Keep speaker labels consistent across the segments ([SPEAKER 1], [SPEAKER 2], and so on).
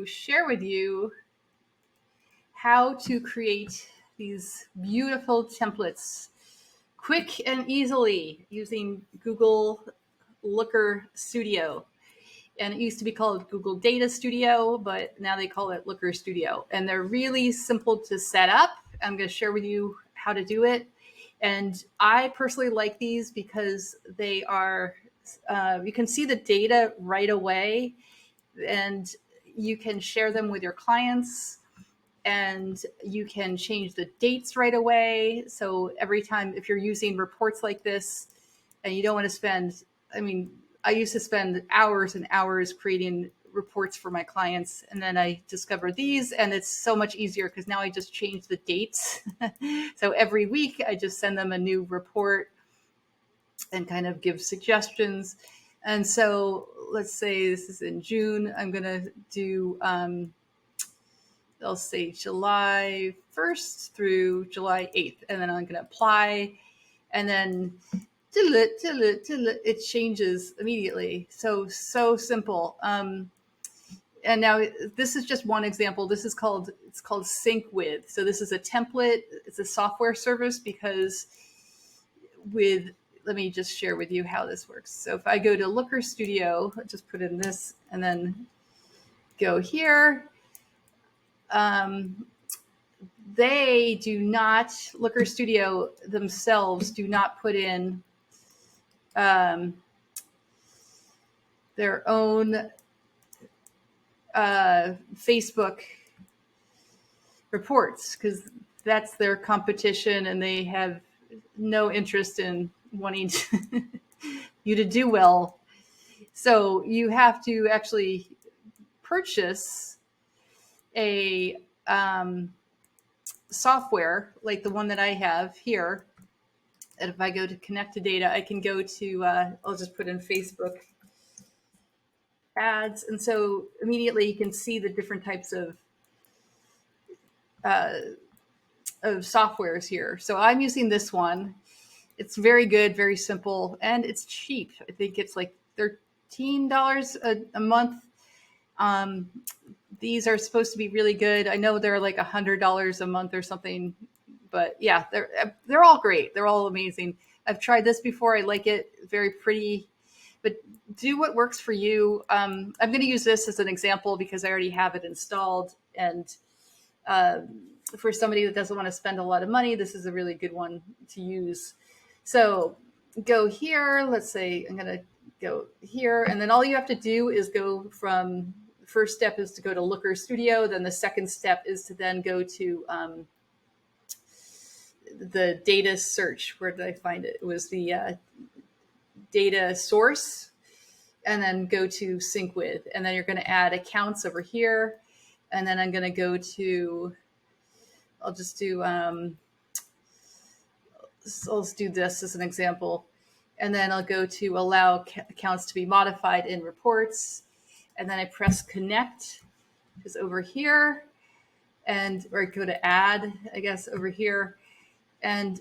[SPEAKER 1] to share with you how to create these beautiful templates quick and easily using Google Looker Studio. And it used to be called Google Data Studio, but now they call it Looker Studio. And they're really simple to set up. I'm going to share with you how to do it. And I personally like these because they are, you can see the data right away and you can share them with your clients and you can change the dates right away. So every time, if you're using reports like this and you don't want to spend, I used to spend hours and hours creating reports for my clients. And then I discovered these and it's so much easier because now I just change the dates. So every week I just send them a new report and kind of give suggestions. And so let's say this is in June, I'm going to do, they'll say July 1st through July 8th. And then I'm going to apply and then it changes immediately. So simple. And now this is just one example. This is called Sync With. So this is a template. It's a software service because let me just share with you how this works. So if I go to Looker Studio, I'll just put in this and then go here. They do not, Looker Studio themselves do not put in their own Facebook reports because that's their competition and they have no interest in wanting you to do well. So you have to actually purchase a software like the one that I have here. And if I go to connect to data, I can go to, I'll just put in Facebook ads. And so immediately you can see the different types of softwares here. So I'm using this one. It's very good, very simple, and it's cheap. I think it's like $13 a month. These are supposed to be really good. I know they're like $100 a month or something, but yeah, they're all great. They're all amazing. I've tried this before. I like it. Very pretty, but do what works for you. I'm going to use this as an example because I already have it installed. And for somebody that doesn't want to spend a lot of money, this is a really good one to use. So go here. Let's say I'm going to go here. And then all you have to do is go from, first step is to go to Looker Studio. Then the second step is to then go to the data search. Where did I find it? It was the data source. And then go to Sync With. And then you're going to add accounts over here. And then I'm going to go to, I'll just do, let's do this as an example. And then I'll go to allow accounts to be modified in reports. And then I press connect, which is over here. And, or go to add, I guess, over here. And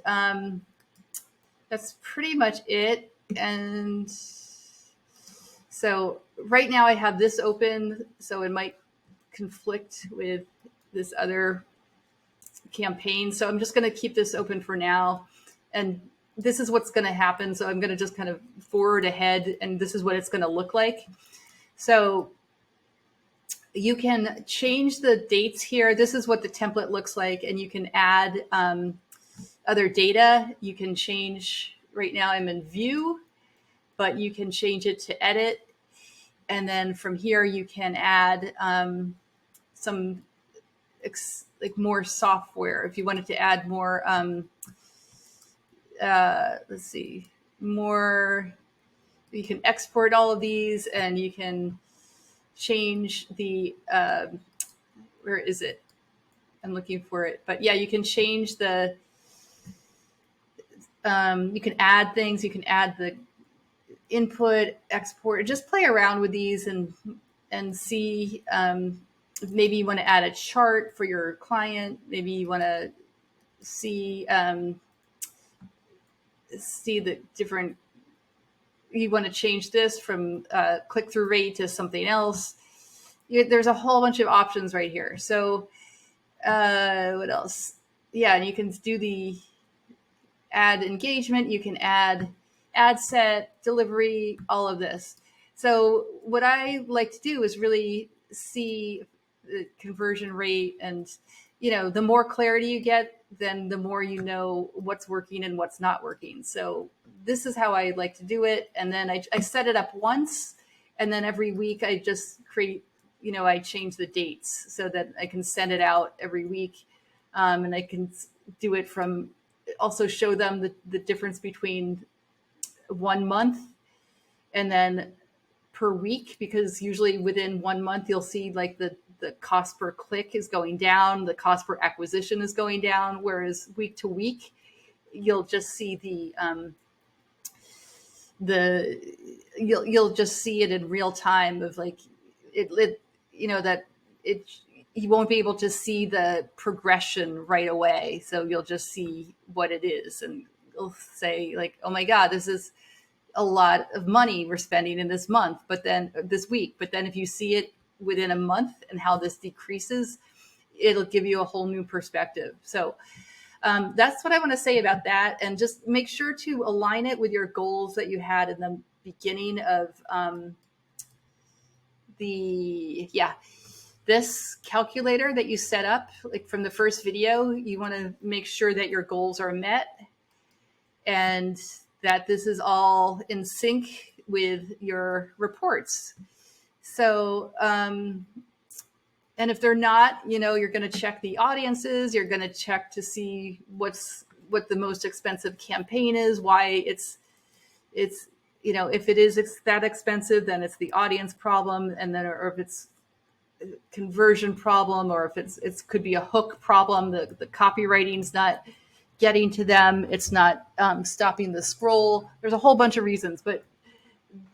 [SPEAKER 1] that's pretty much it. And so right now I have this open, so it might conflict with this other campaign. So I'm just going to keep this open for now. And this is what's going to happen. So I'm going to just kind of forward ahead and this is what it's going to look like. So you can change the dates here. This is what the template looks like. And you can add other data. You can change, right now I'm in view, but you can change it to edit. And then from here, you can add some like more software. If you wanted to add more, let's see, more, you can export all of these and you can change the, where is it? I'm looking for it. But yeah, you can change the, you can add things, you can add the input, export, just play around with these and see, maybe you want to add a chart for your client. Maybe you want to see the different, you want to change this from click-through rate to something else. there's a whole bunch of options right here. So what else? Yeah, and you can do the add engagement. You can add ad set, delivery, all of this. So what I like to do is really see the conversion rate, and the more clarity you get, then the more you know what's working and what's not working. So this is how I like to do it. And then I set it up once, and then every week I just create, I change the dates so that I can send it out every week. And I can do it from, also show them the difference between 1 month and then per week, because usually within 1 month you'll see like the cost per click is going down, the cost per acquisition is going down, whereas week to week you'll just see the you'll just see it in real time of like it that it you won't be able to see the progression right away, so you'll just see what it is, and you'll say like, oh my god, this is a lot of money we're spending in this month, but then this week. But then if you see it within a month and how this decreases, it'll give you a whole new perspective. So that's what I want to say about that. And just make sure to align it with your goals that you had in the beginning of this calculator that you set up, like from the first video. You want to make sure that your goals are met and that this is all in sync with your reports. So, and if they're not, you're going to check the audiences. You're going to check to see what the most expensive campaign is, why it's if it is that expensive, then it's the audience problem, and then, or if it's conversion problem, or if it could be a hook problem. The copywriting's not getting to them. It's not stopping the scroll. There's a whole bunch of reasons, but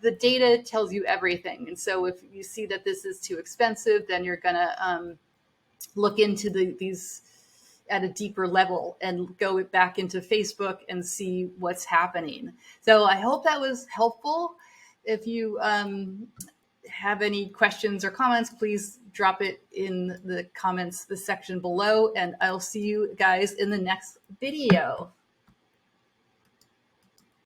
[SPEAKER 1] the data tells you everything. And so if you see that this is too expensive, then you're going to look into these at a deeper level and go back into Facebook and see what's happening. So I hope that was helpful. If you have any questions or comments, please drop it in the comments, the section below, and I'll see you guys in the next video.